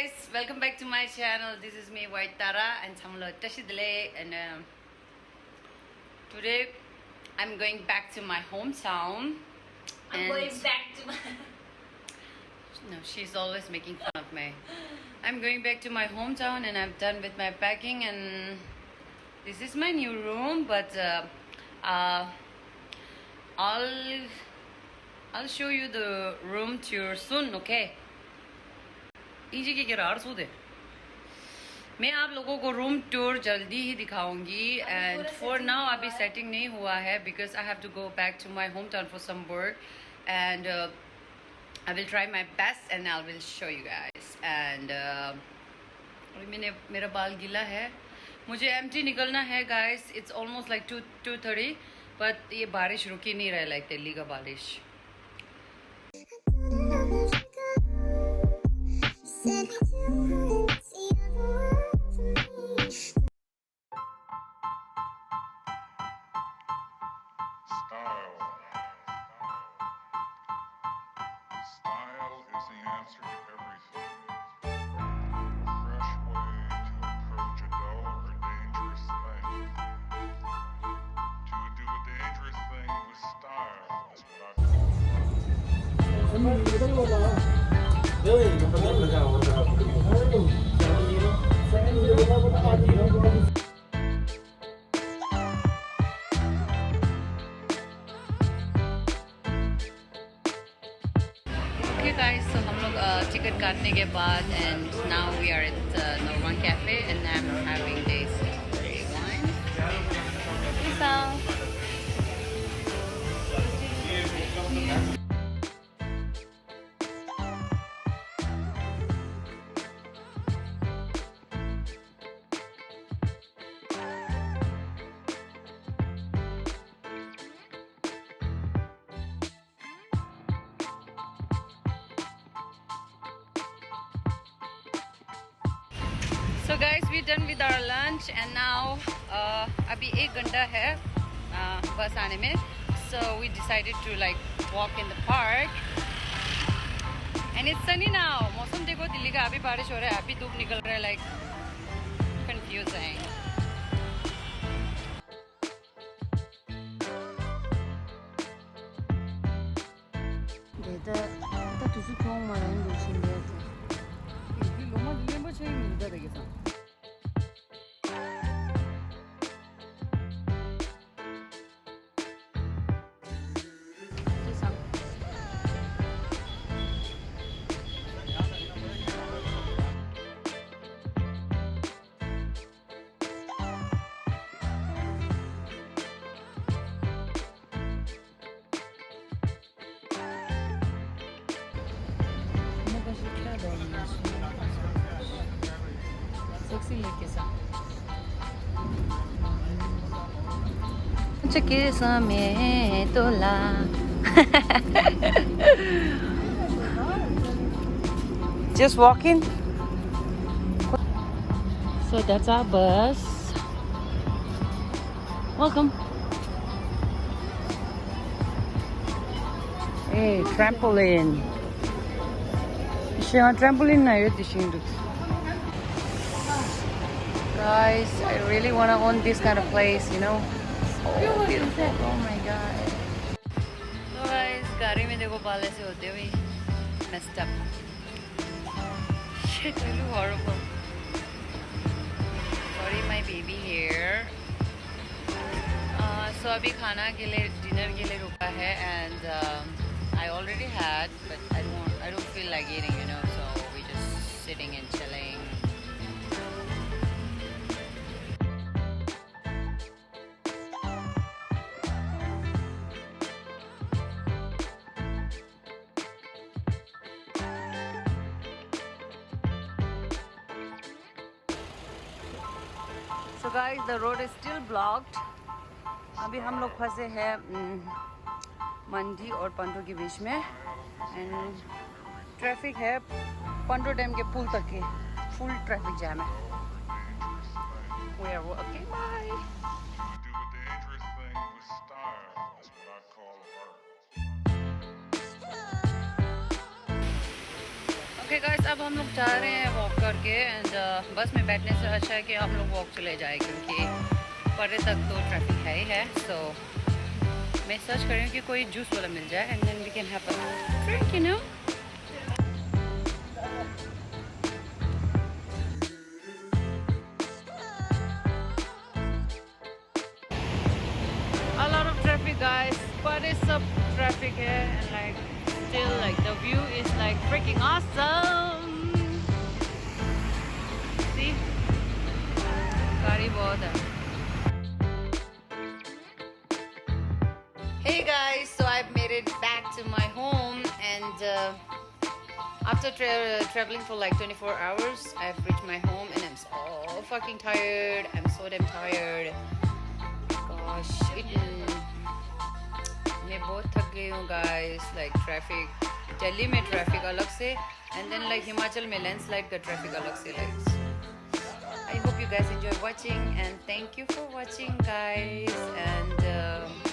guys, welcome back to my channel. This is me, White Tara, and Samlo Tashidle. And today I'm going back to my hometown. I'm going back to my. No, she's always making fun of me. I'm going back to my hometown, and I'm done with my packing. And this is my new room, but I'll show you the room tour soon. Okay. Easy के किरार सो दे मैं आप लोगों को room tour जल्दी ही दिखाऊंगी and for now अभी setting नहीं हुआ है because I have to go back to my home town for some work and I will try my best and I will show you guys and मैंने मेरा बाल गीला है मुझे एम्प्टी निकलना है guys it's almost like 2:30 but ये बारिश रुक ही नहीं रहा है लाइक दिल्ली का बारिश Okay guys, so हम लोग टिकट काटने के बाद and now we are at Norman Cafe and I'm having this wine. Lisa. So guys, we're done with our lunch and now अभी 1 घंटा है बस आने में so we decided to like walk in the park and it's sunny now मौसम देखो दिल्ली का अभी बारिश हो रहा है अभी धूप निकल रहा है like confusing 내가 두수 좋은 말은 놓친데 이게 너무 멤버 차이 문제다 되겠어. Sexy लेके सा चके समय तोला just walking so that's our bus welcome hey trampoline 시원 trampoline 나 이렇게 신도 Guys, I really want to own this kind of place, you know. So beautiful. Oh my god. So guys, गाड़ी में देखो बाल ऐसे होते हुए messed up. Shit, really horrible. Sorry, my baby here. So अभी खाना के लिए dinner के लिए रुका है and I already had, but I don't feel like eating, you know. So we just sitting and chilling. So guys, the road is still blocked. अभी हम लोग फंसे हैं मंडी और पंडो के बीच में and ट्रैफिक है पंडो डैम के पुल तक के फुल ट्रैफिक जैम है. We are okay. Bye. Do a dangerous thing with style. That's what I call art. Okay guys, अब हम लोग जा रहे हैं वॉक करके एंड बस में बैठने से अच्छा है कि हम लोग वॉक चले जाए, क्योंकि परे तक तो ट्रैफिक है ही है. सो मैं सर्च कर रही हूँ कि कोई जूस वाला मिल जाए and then we can have a drink, you know. A lot of traffic, guys, but it's सब traffic है and like still like the view is like freaking awesome. See, गाड़ी बहुत है. Hey guys, so I've made it back to my home and after traveling for like 24 hours, I've reached my home and I'm so fucking tired. I'm so damn tired. Gosh, मैं बहुत थक गई हूँ guys. Like traffic, Delhi में traffic अलग से and then like Himachal में landslide का traffic अलग से. Like, I hope you guys enjoy watching and thank you for watching, guys. And